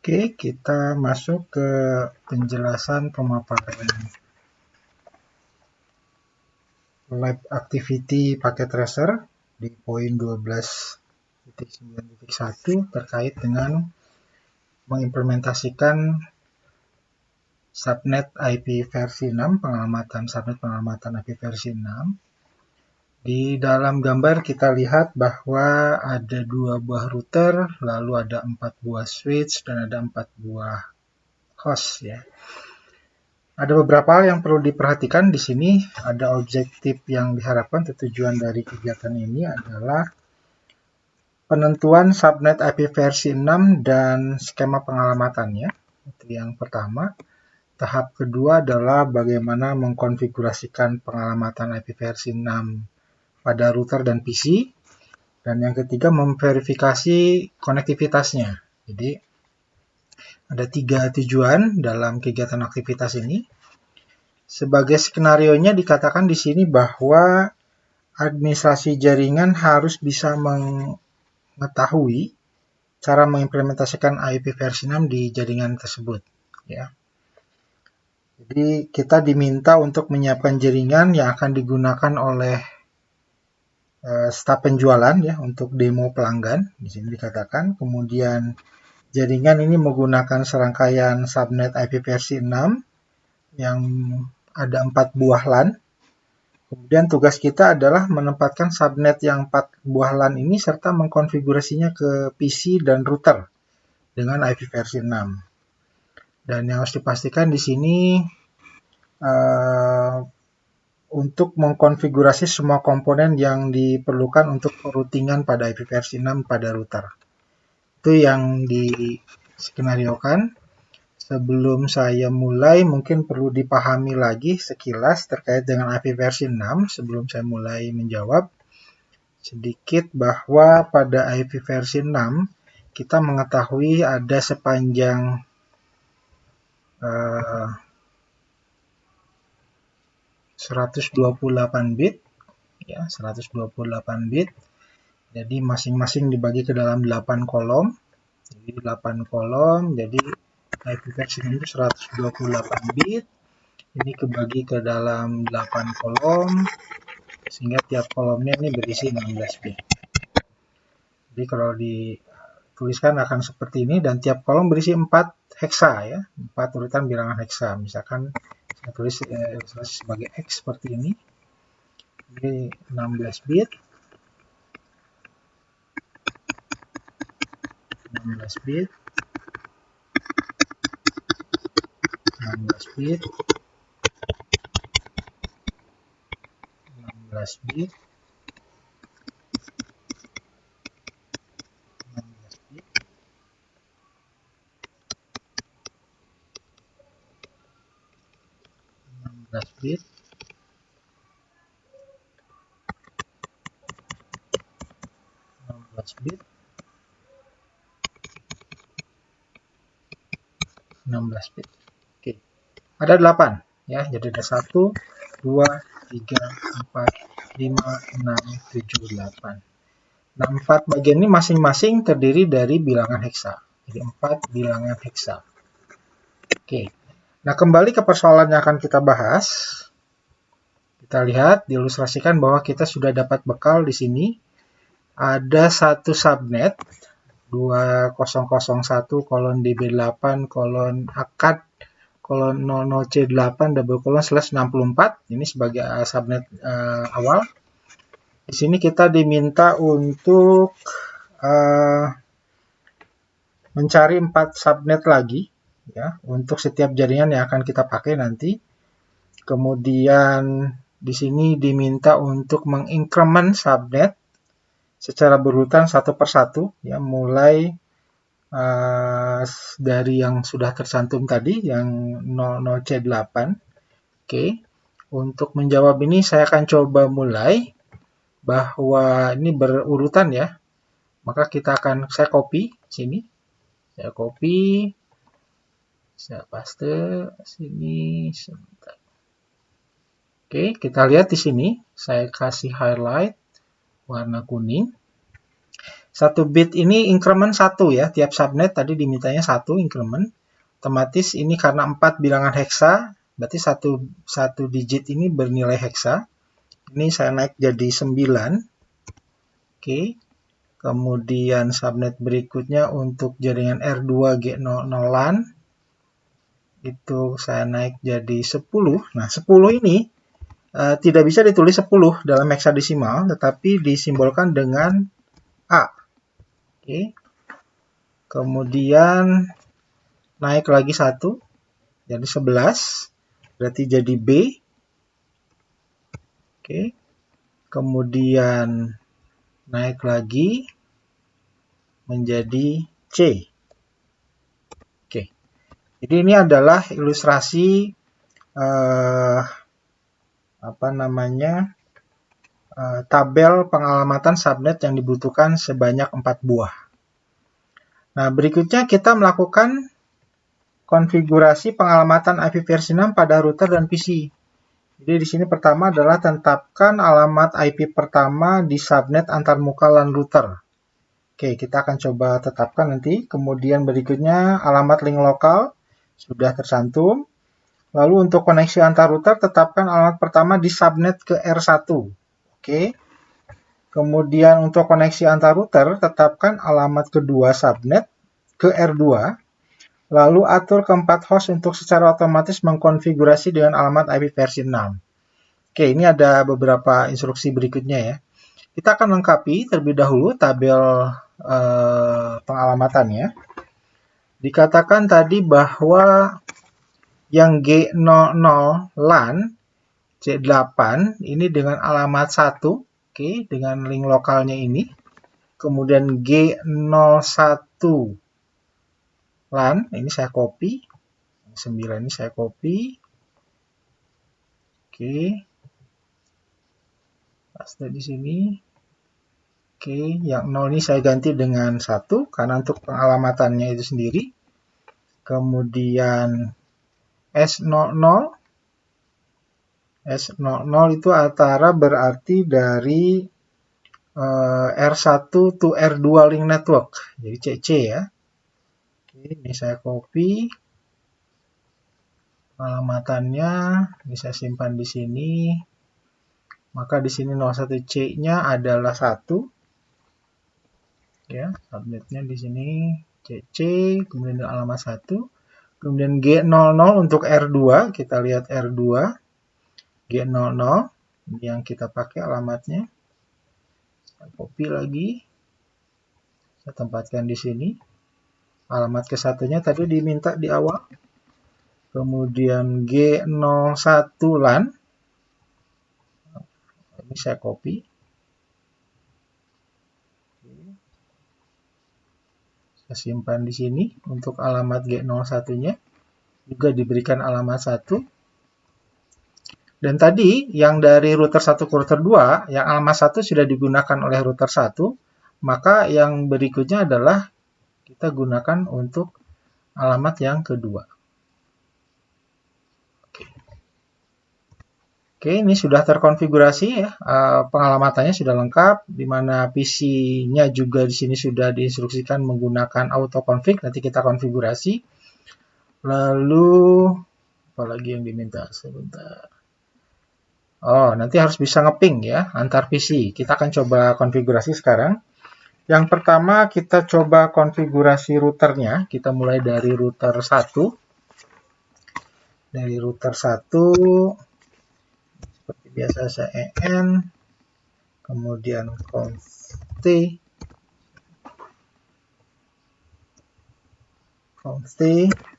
Oke, kita masuk ke penjelasan pemaparan Lab Activity Packet Tracer di poin 12.9.1 terkait dengan mengimplementasikan subnet IP versi 6, subnet pengamatan IP versi 6. Di dalam gambar kita lihat bahwa ada 2 buah router, lalu ada 4 buah switch, dan ada 4 buah host ya. Ada beberapa hal yang perlu diperhatikan di sini. Ada objektif yang diharapkan, tujuan dari kegiatan ini adalah penentuan subnet IP versi 6 dan skema pengalamatannya. Itu yang pertama. Tahap kedua adalah bagaimana mengkonfigurasikan pengalamatan IP versi 6 pada router dan PC. Dan yang ketiga, memverifikasi konektivitasnya. Jadi, ada 3 tujuan dalam kegiatan aktivitas ini. Sebagai skenarionya dikatakan di sini bahwa administrasi jaringan harus bisa mengetahui cara mengimplementasikan IP versi 6 di jaringan tersebut. Ya. Jadi kita diminta untuk menyiapkan jaringan yang akan digunakan oleh staf penjualan ya untuk demo pelanggan. Di sini dikatakan. Kemudian jaringan ini menggunakan serangkaian subnet IP versi 6 yang ada 4 buah LAN. Kemudian tugas kita adalah menempatkan subnet yang 4 buah LAN ini serta mengkonfigurasinya ke PC dan router dengan IP versi 6. Dan yang harus dipastikan di sini untuk mengkonfigurasi semua komponen yang diperlukan untuk routingan pada IP versi 6 pada router. Itu yang diskenariokan. Sebelum saya mulai, mungkin perlu dipahami lagi sekilas terkait dengan IP versi 6 sebelum saya mulai menjawab. Sedikit bahwa pada IP versi 6, kita mengetahui ada sepanjang 128 bit, ya 128 bit. Jadi masing-masing dibagi ke dalam 8 kolom. Jadi 8 kolom, jadi IP versi 6 itu 128 bit. Ini kebagi ke dalam 8 kolom, sehingga tiap kolomnya ini berisi 16 bit. Jadi kalau dituliskan akan seperti ini, dan tiap kolom berisi 4 heksa ya, 4 urutan bilangan heksa. Misalkan saya tulis ilustrasi sebagai X seperti ini. Ini 16 bit. 16 bit. 16 bit. 16 bit. 16 bit. 16 bit. 16 bit. 16 bit. Oke. Ada 8 ya. Jadi ada 1 2 3 4 5 6 7 8. Nah, 4 bagian ini masing-masing terdiri dari bilangan heksa. Jadi 4 bilangan heksa. Oke. Nah, kembali ke persoalan yang akan kita bahas. Kita lihat diilustrasikan bahwa kita sudah dapat bekal di sini. Ada satu subnet 20.1/db8:akad:00C8 /64. Ini sebagai subnet awal. Di sini kita diminta untuk mencari 4 subnet lagi ya untuk setiap jaringan yang akan kita pakai nanti. Kemudian di sini diminta untuk mengincrement subnet secara berurutan satu persatu ya, mulai dari yang sudah tercantum tadi yang 00C8. Oke. Untuk menjawab ini saya akan coba mulai bahwa ini berurutan ya. Maka saya copy sini. Saya copy, saya paste sini sebentar. Oke, kita lihat di sini, saya kasih highlight warna kuning. 1 bit ini increment 1 ya, tiap subnet tadi dimintanya 1 increment. Otomatis ini karena 4 bilangan heksa, berarti satu digit ini bernilai heksa. Ini saya naik jadi 9. Oke. Kemudian subnet berikutnya untuk jaringan R2 G00 LAN. Itu saya naik jadi 10. Nah, 10 ini tidak bisa ditulis 10 dalam heksadesimal, tetapi disimbolkan dengan A. Oke. Kemudian naik lagi 1, jadi 11, berarti jadi B. Oke. Kemudian naik lagi menjadi C. Oke. Jadi ini adalah ilustrasi tabel pengalamatan subnet yang dibutuhkan sebanyak 4 buah. Nah, berikutnya kita melakukan konfigurasi pengalamatan IP versi 6 pada router dan PC. Jadi di sini pertama adalah tetapkan alamat IP pertama di subnet antarmuka LAN router. Oke, kita akan coba tetapkan nanti. Kemudian berikutnya alamat link lokal sudah tercantum. Lalu untuk koneksi antar router tetapkan alamat pertama di subnet ke R1. Oke. Kemudian untuk koneksi antar router, tetapkan alamat kedua subnet ke R2, lalu atur keempat host untuk secara otomatis mengkonfigurasi dengan alamat IP versi 6. Oke, ini ada beberapa instruksi berikutnya ya. Kita akan lengkapi terlebih dahulu tabel pengalamatannya. Dikatakan tadi bahwa yang G00 LAN C8 ini dengan alamat 1. Oke, dengan link lokalnya ini. Kemudian G01 LAN, ini saya copy. 9 ini saya copy. Oke. Paste di sini. Oke, yang 0 ini saya ganti dengan 1 karena untuk pengalamatannya itu sendiri. Kemudian S00. S00 itu antara berarti dari R1 to R2 link network, jadi CC ya. Oke, ini saya copy alamatannya, ini saya simpan di sini. Maka di sini 01C-nya adalah 1. Ya, subnetnya di sini CC, kemudian alamat 1. Kemudian G00 untuk R2, kita lihat R2. G00, ini yang kita pakai alamatnya. Copy lagi, saya tempatkan di sini. Alamat ke-1-nya tadi diminta di awal. Kemudian G01 LAN, ini saya copy. Saya simpan di sini. Untuk alamat G01-nya juga diberikan alamat 1. Dan tadi yang dari router 1 ke router 2, yang alamat 1 sudah digunakan oleh router 1, maka yang berikutnya adalah kita gunakan untuk alamat yang kedua. Oke, ini sudah terkonfigurasi ya, pengalamatannya sudah lengkap, di mana PC-nya juga di sini sudah diinstruksikan menggunakan autoconfig, nanti kita konfigurasi. Lalu, apalagi yang diminta? Sebentar. Oh, nanti harus bisa ngeping ya, antar PC. Kita akan coba konfigurasi sekarang. Yang pertama kita coba konfigurasi routernya. Kita mulai dari router 1. Dari router 1, seperti biasa saya EN, kemudian const.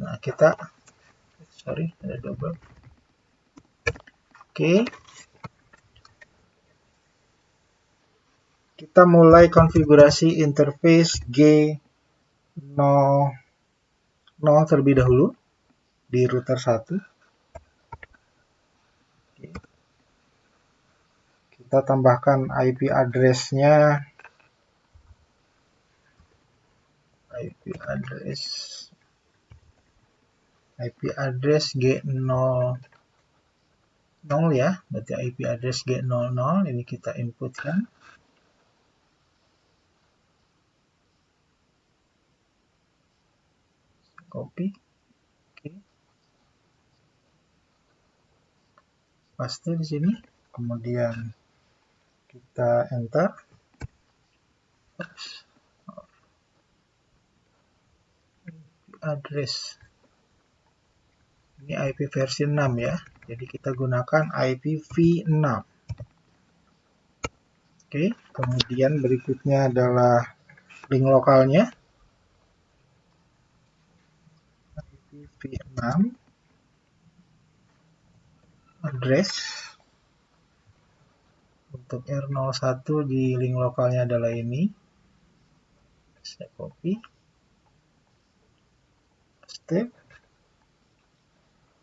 Nah, kita, sorry, ada double. Oke. Kita mulai konfigurasi interface G00 terlebih dahulu di router 1. Kita tambahkan IP address-nya. IP address G00 ya, berarti IP address G00 ini kita inputkan. copy, oke, paste di sini, kemudian kita enter. Address ini IP versi 6 ya, jadi kita gunakan IPv6. Oke, kemudian berikutnya adalah link lokalnya, IPv6 address untuk R01 di link lokalnya adalah ini. Saya copy, paste,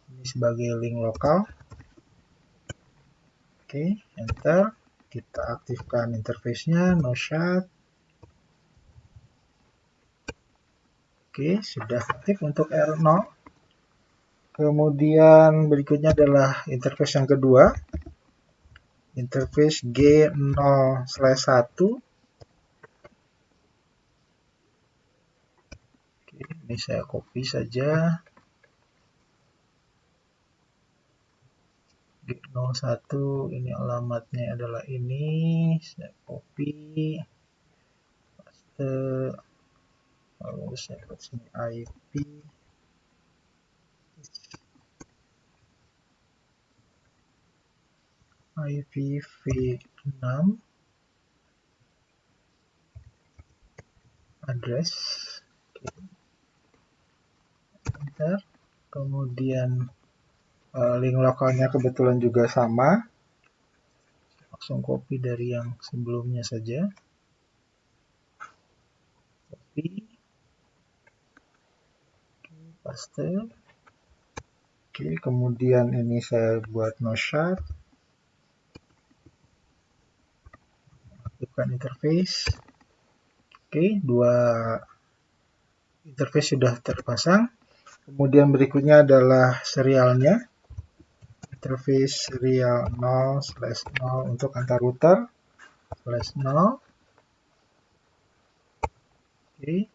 ini sebagai link lokal. Oke, enter. Kita aktifkan interface-nya, no shut. Oke, sudah aktif untuk R0. Kemudian berikutnya adalah interface yang kedua, interface G0/1. Oke, ini saya copy saja. G01 ini alamatnya adalah ini, saya copy, paste, lalu saya buat sini IPv6 address, enter. Kemudian link lokalnya kebetulan juga sama, langsung copy dari yang sebelumnya saja, copy, paste. Oke, kemudian ini saya buat no shut, aktifkan interface. Oke, dua interface sudah terpasang. Kemudian berikutnya adalah serialnya, interface serial 0/0 untuk antar router /0. Oke,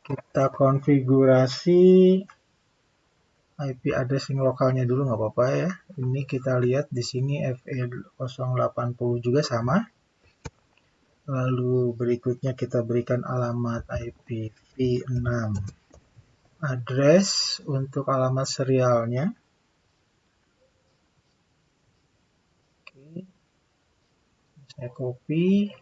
kita konfigurasi IP address link lokalnya dulu, nggak apa-apa ya. Ini kita lihat di sini FE080 juga sama. Lalu berikutnya kita berikan alamat IPv6 address untuk alamat serialnya. Oke, saya copy.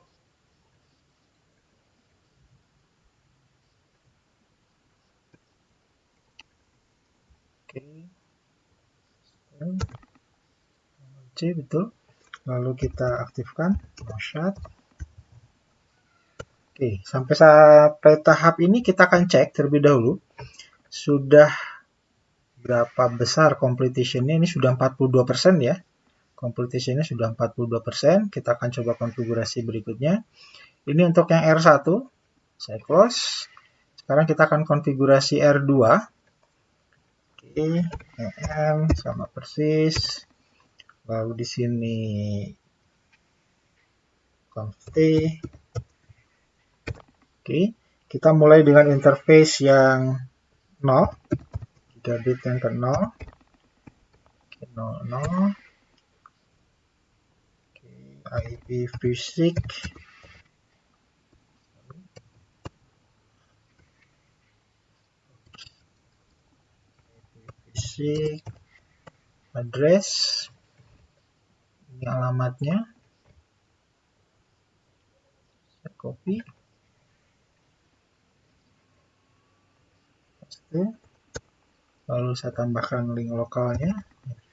Oke, C betul. Lalu kita aktifkan no shut. Oke, sampai tahap ini kita akan cek terlebih dahulu sudah berapa besar completion-nya. Ini sudah 42% ya. Completion-nya sudah 42%. Kita akan coba konfigurasi berikutnya. Ini untuk yang R1. Saya close. Sekarang kita akan konfigurasi R2. Oke, EM sama persis. Lalu di sini conft. Oke, kita mulai dengan interface yang 0. Gigabit yang ke 0. Oke, 00. Oke, IPv6. Address. Ini alamatnya. Saya copy. Paste. Lalu saya tambahkan link lokalnya,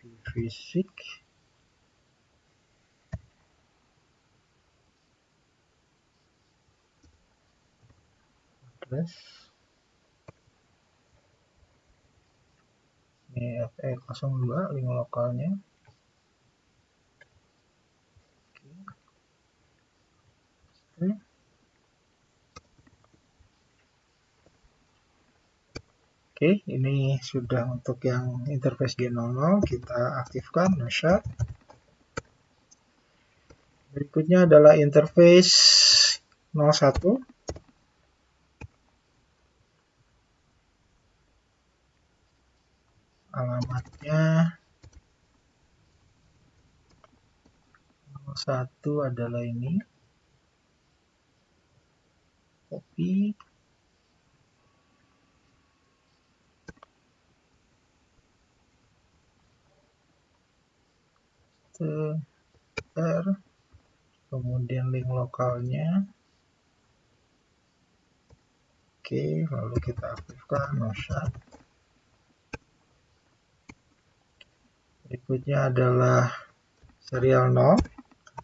IPv6. Address. Ini FE02 link lokalnya. Oke, ini sudah untuk yang interface G00, kita aktifkan no shut. Berikutnya adalah interface 01. alamatnya 1 adalah ini, copy, kemudian link lokalnya. Oke, lalu kita aktifkan noshat. Berikutnya adalah serial 0,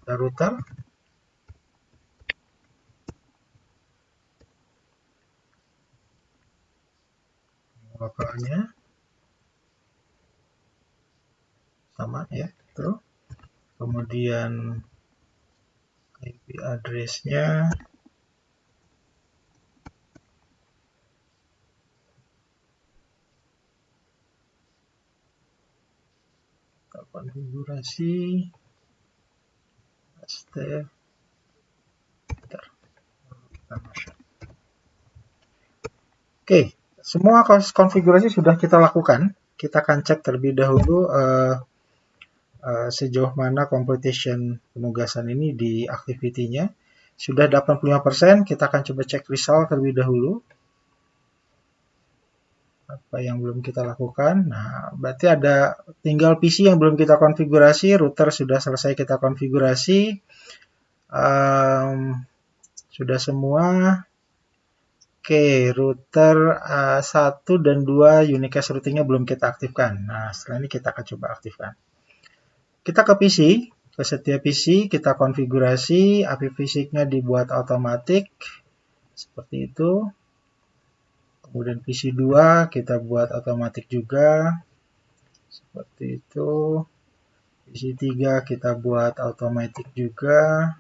ada router. Lokalnya sama ya, itu. Kemudian IP address-nya kita konfigurasi step. Oke, semua konfigurasi sudah kita lakukan. Kita akan cek terlebih dahulu sejauh mana completion penugasan ini di activity-nya. Sudah 85%, kita akan coba cek result terlebih dahulu. Apa yang belum kita lakukan? Nah, berarti ada tinggal PC yang belum kita konfigurasi, router sudah selesai kita konfigurasi. Sudah semua. Oke, router 1 dan 2 unicast routingnya belum kita aktifkan. Nah, setelah ini kita akan coba aktifkan. Kita ke PC, ke setiap PC, kita konfigurasi, IP fisiknya dibuat otomatis, seperti itu. Kemudian PC 2 kita buat otomatis juga, seperti itu. PC 3 kita buat otomatis juga.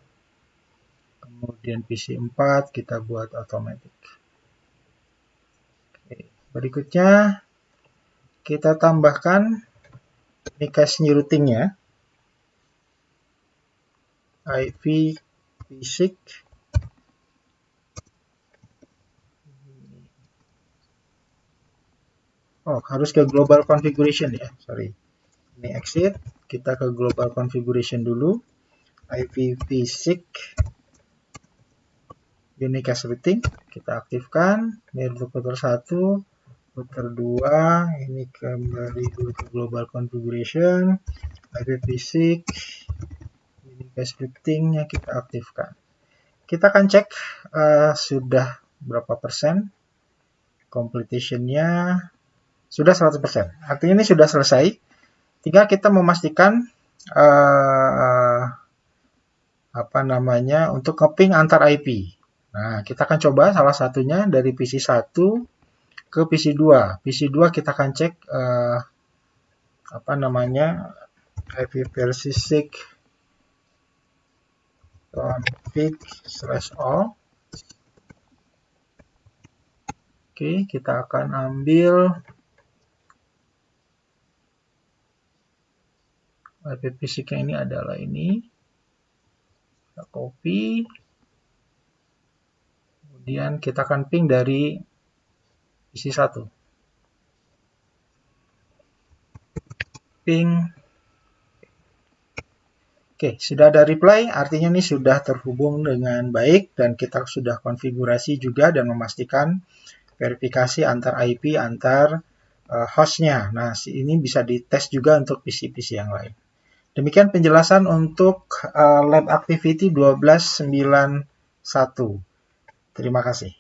Kemudian PC 4 kita buat otomatis. Berikutnya kita tambahkan unicast routingnya, IP fisik. Oh, harus ke global configuration ya, sorry. Ini exit, kita ke global configuration dulu. IP fisik unicast routing kita aktifkan. Ini router 1, router 2, ini kembali dulu ke global configuration. IP fisik unicast routingnya kita aktifkan. Kita akan cek sudah berapa persen completion-nya. Sudah 100%. Artinya ini sudah selesai. Tinggal kita memastikan untuk nge-ping antar IP. Nah, kita akan coba salah satunya dari PC 1 ke PC 2. PC 2 kita akan cek IP versi SIG config/all. Oke, kita akan ambil IP fisiknya, ini adalah ini. Kita copy. Kemudian kita akan ping dari PC 1. Ping. Oke, sudah ada reply, artinya ini sudah terhubung dengan baik dan kita sudah konfigurasi juga dan memastikan verifikasi antar IP antar hostnya. Nah, ini bisa dites juga untuk PC-PC yang lain. Demikian penjelasan untuk lab activity 12.9.1. Terima kasih.